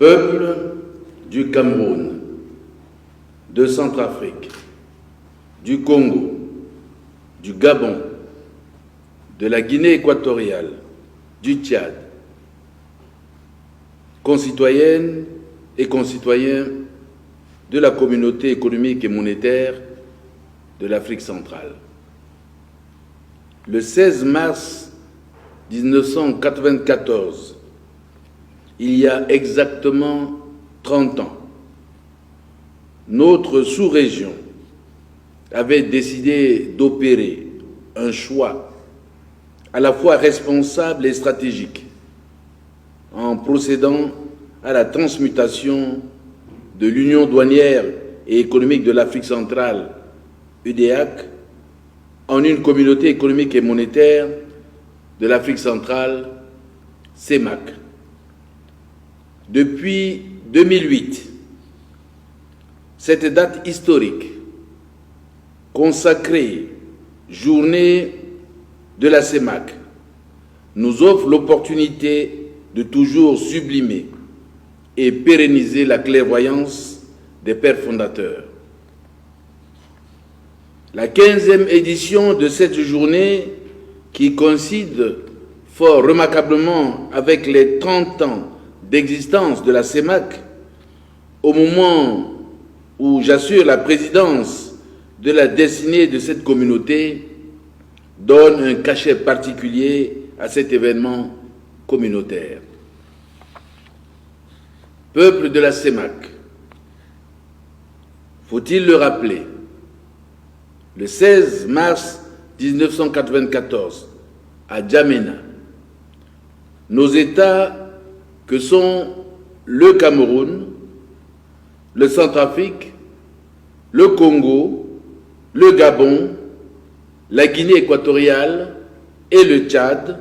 Peuple du Cameroun, de Centrafrique, du Congo, du Gabon, de la Guinée équatoriale, du Tchad, concitoyennes et concitoyens de la communauté économique et monétaire de l'Afrique centrale. Le 16 mars 1994, il y a exactement 30 ans, notre sous-région avait décidé d'opérer un choix à la fois responsable et stratégique en procédant à la transmutation de l'Union douanière et économique de l'Afrique centrale, UDEAC, en une communauté économique et monétaire de l'Afrique centrale, CEMAC. Depuis 2008, cette date historique, consacrée journée de la CEMAC, nous offre l'opportunité de toujours sublimer et pérenniser la clairvoyance des pères fondateurs. La 15e édition de cette journée, qui coïncide fort remarquablement avec les 30 ans d'existence de la CEMAC, au moment où j'assure la présidence de la destinée de cette communauté, donne un cachet particulier à cet événement communautaire. Peuple de la CEMAC, faut-il le rappeler, le 16 mars 1994, à Djamena, nos États que sont le Cameroun, le Centrafrique, le Congo, le Gabon, la Guinée équatoriale et le Tchad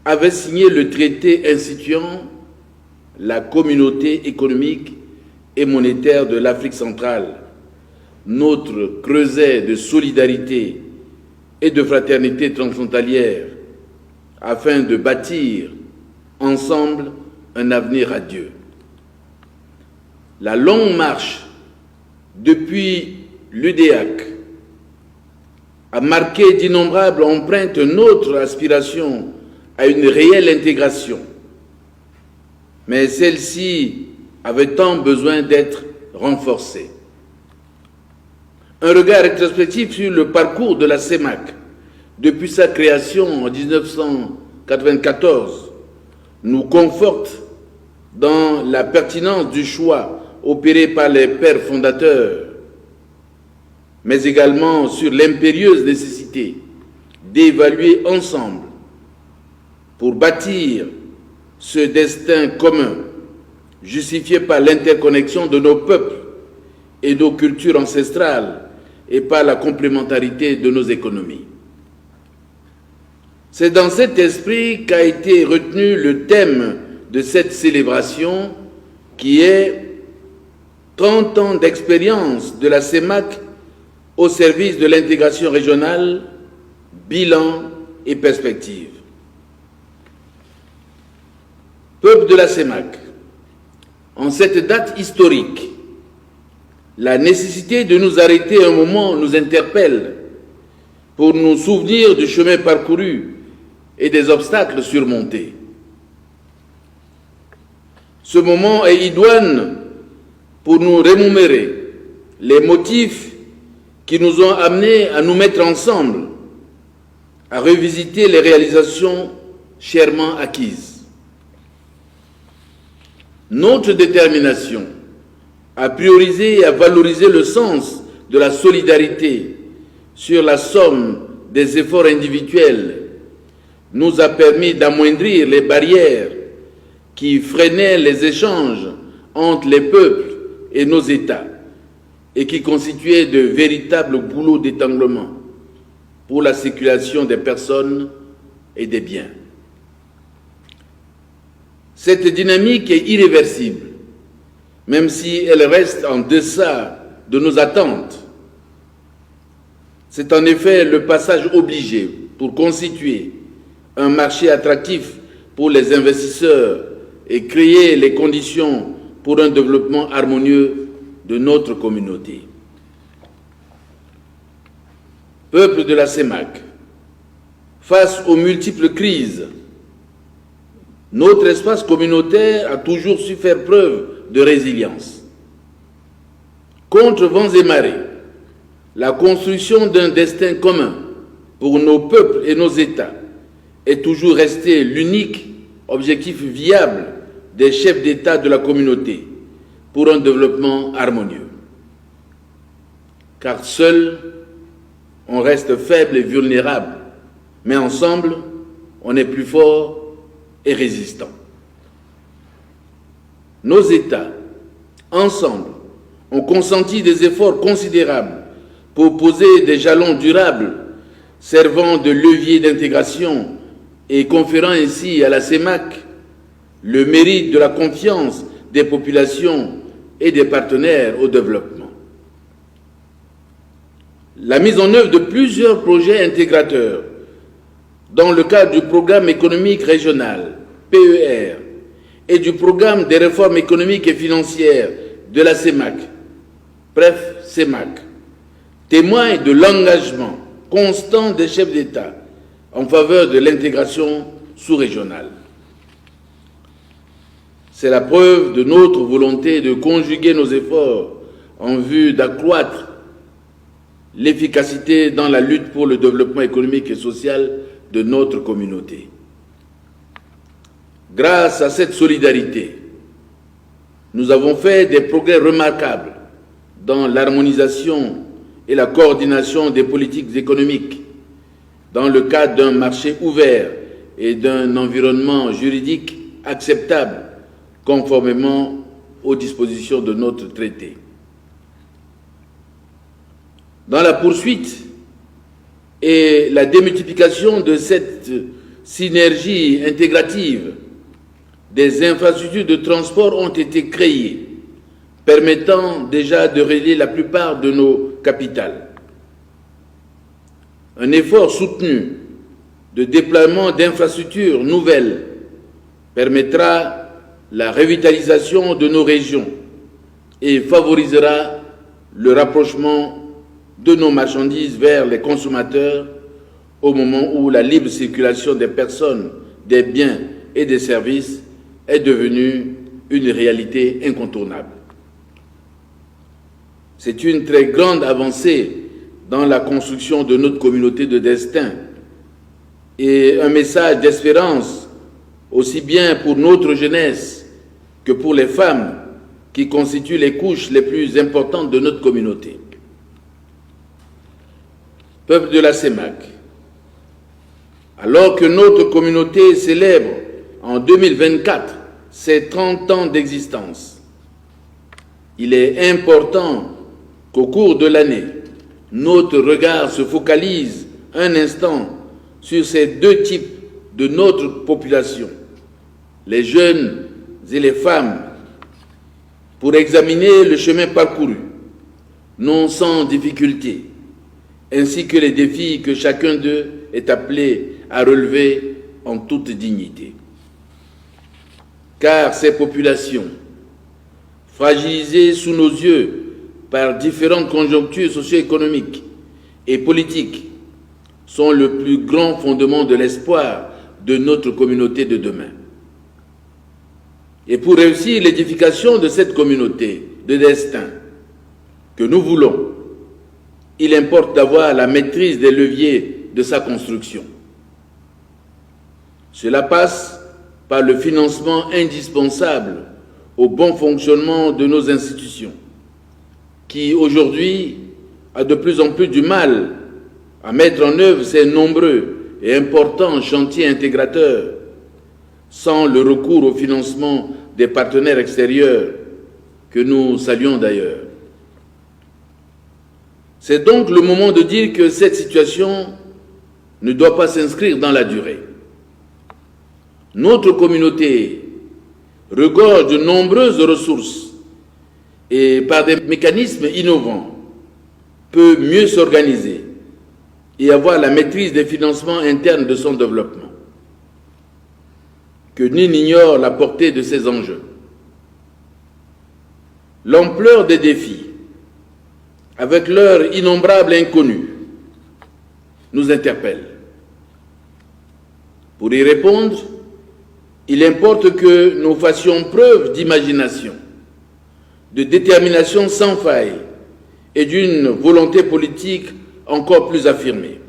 avaient signé le traité instituant la communauté économique et monétaire de l'Afrique centrale, notre creuset de solidarité et de fraternité transfrontalière, afin de bâtir ensemble un avenir radieux. La longue marche depuis l'UDEAC a marqué d'innombrables empreintes notre aspiration à une réelle intégration, mais celle-ci avait tant besoin d'être renforcée. Un regard rétrospectif sur le parcours de la CEMAC depuis sa création en 1994 nous conforte dans la pertinence du choix opéré par les pères fondateurs, mais également sur l'impérieuse nécessité d'évaluer ensemble pour bâtir ce destin commun justifié par l'interconnexion de nos peuples et nos cultures ancestrales et par la complémentarité de nos économies. C'est dans cet esprit qu'a été retenu le thème de cette célébration qui est 30 ans d'expérience de la CEMAC au service de l'intégration régionale, bilan et perspective. Peuple de la CEMAC, en cette date historique, la nécessité de nous arrêter un moment nous interpelle pour nous souvenir du chemin parcouru et des obstacles surmontés. Ce moment est idoine pour nous remémorer les motifs qui nous ont amenés à nous mettre ensemble, à revisiter les réalisations chèrement acquises. Notre détermination à prioriser et à valoriser le sens de la solidarité sur la somme des efforts individuels nous a permis d'amoindrir les barrières qui freinaient les échanges entre les peuples et nos États et qui constituaient de véritables boulots d'étranglement pour la circulation des personnes et des biens. Cette dynamique est irréversible, même si elle reste en deçà de nos attentes. C'est en effet le passage obligé pour constituer un marché attractif pour les investisseurs et créer les conditions pour un développement harmonieux de notre communauté. Peuple de la CEMAC, face aux multiples crises, notre espace communautaire a toujours su faire preuve de résilience. Contre vents et marées, la construction d'un destin commun pour nos peuples et nos États est toujours restée l'unique objectif viable des chefs d'État de la communauté pour un développement harmonieux. Car seul, on reste faible et vulnérable, mais ensemble, on est plus fort et résistant. Nos États, ensemble, ont consenti des efforts considérables pour poser des jalons durables servant de levier d'intégration et conférant ainsi à la CEMAC le mérite de la confiance des populations et des partenaires au développement. La mise en œuvre de plusieurs projets intégrateurs dans le cadre du programme économique régional, PER, et du programme des réformes économiques et financières de la CEMAC, bref CEMAC, témoigne de l'engagement constant des chefs d'État en faveur de l'intégration sous-régionale. C'est la preuve de notre volonté de conjuguer nos efforts en vue d'accroître l'efficacité dans la lutte pour le développement économique et social de notre communauté. Grâce à cette solidarité, nous avons fait des progrès remarquables dans l'harmonisation et la coordination des politiques économiques, dans le cadre d'un marché ouvert et d'un environnement juridique acceptable, conformément aux dispositions de notre traité. Dans la poursuite et la démultiplication de cette synergie intégrative, des infrastructures de transport ont été créées, permettant déjà de relier la plupart de nos capitales. Un effort soutenu de déploiement d'infrastructures nouvelles permettra la revitalisation de nos régions et favorisera le rapprochement de nos marchandises vers les consommateurs au moment où la libre circulation des personnes, des biens et des services est devenue une réalité incontournable. C'est une très grande avancée dans la construction de notre communauté de destin et un message d'espérance aussi bien pour notre jeunesse que pour les femmes qui constituent les couches les plus importantes de notre communauté. Peuple de la CEMAC, alors que notre communauté célèbre en 2024 ses 30 ans d'existence, il est important qu'au cours de l'année, notre regard se focalise un instant sur ces deux types de notre population, les jeunes et les femmes, pour examiner le chemin parcouru, non sans difficulté, ainsi que les défis que chacun d'eux est appelé à relever en toute dignité. Car ces populations, fragilisées sous nos yeux par différentes conjonctures socio-économiques et politiques, sont le plus grand fondement de l'espoir de notre communauté de demain. Et pour réussir l'édification de cette communauté de destin que nous voulons, il importe d'avoir la maîtrise des leviers de sa construction. Cela passe par le financement indispensable au bon fonctionnement de nos institutions, qui aujourd'hui a de plus en plus du mal à mettre en œuvre ces nombreux et importants chantiers intégrateurs sans le recours au financement des partenaires extérieurs que nous saluons d'ailleurs. C'est donc le moment de dire que cette situation ne doit pas s'inscrire dans la durée. Notre communauté regorge de nombreuses ressources et par des mécanismes innovants peut mieux s'organiser et avoir la maîtrise des financements internes de son développement. Que nul n'ignore la portée de ces enjeux. L'ampleur des défis, avec leurs innombrables inconnus, nous interpelle. Pour y répondre, il importe que nous fassions preuve d'imagination, de détermination sans faille et d'une volonté politique encore plus affirmée.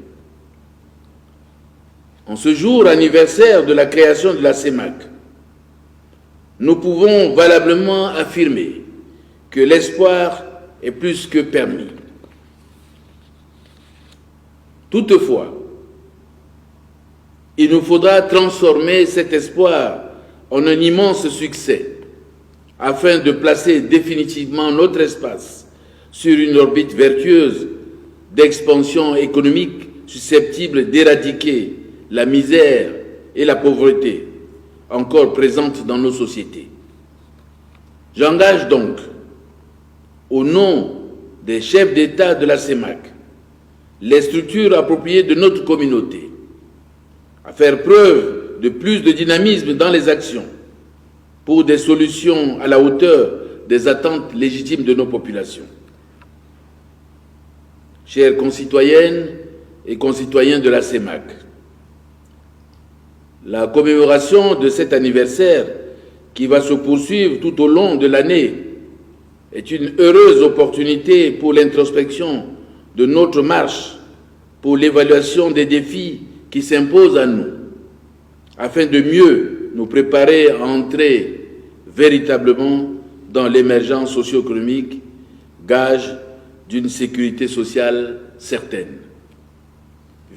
En ce jour anniversaire de la création de la CEMAC, nous pouvons valablement affirmer que l'espoir est plus que permis. Toutefois, il nous faudra transformer cet espoir en un immense succès afin de placer définitivement notre espace sur une orbite vertueuse d'expansion économique susceptible d'éradiquer la misère et la pauvreté encore présentes dans nos sociétés. J'engage donc, au nom des chefs d'État de la CEMAC, les structures appropriées de notre communauté, à faire preuve de plus de dynamisme dans les actions pour des solutions à la hauteur des attentes légitimes de nos populations. Chères concitoyennes et concitoyens de la CEMAC, la commémoration de cet anniversaire qui va se poursuivre tout au long de l'année est une heureuse opportunité pour l'introspection de notre marche, pour l'évaluation des défis qui s'imposent à nous, afin de mieux nous préparer à entrer véritablement dans l'émergence socio-économique, gage d'une sécurité sociale certaine.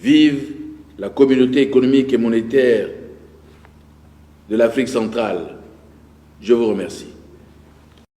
Vive la communauté économique et monétaire de l'Afrique centrale. Je vous remercie.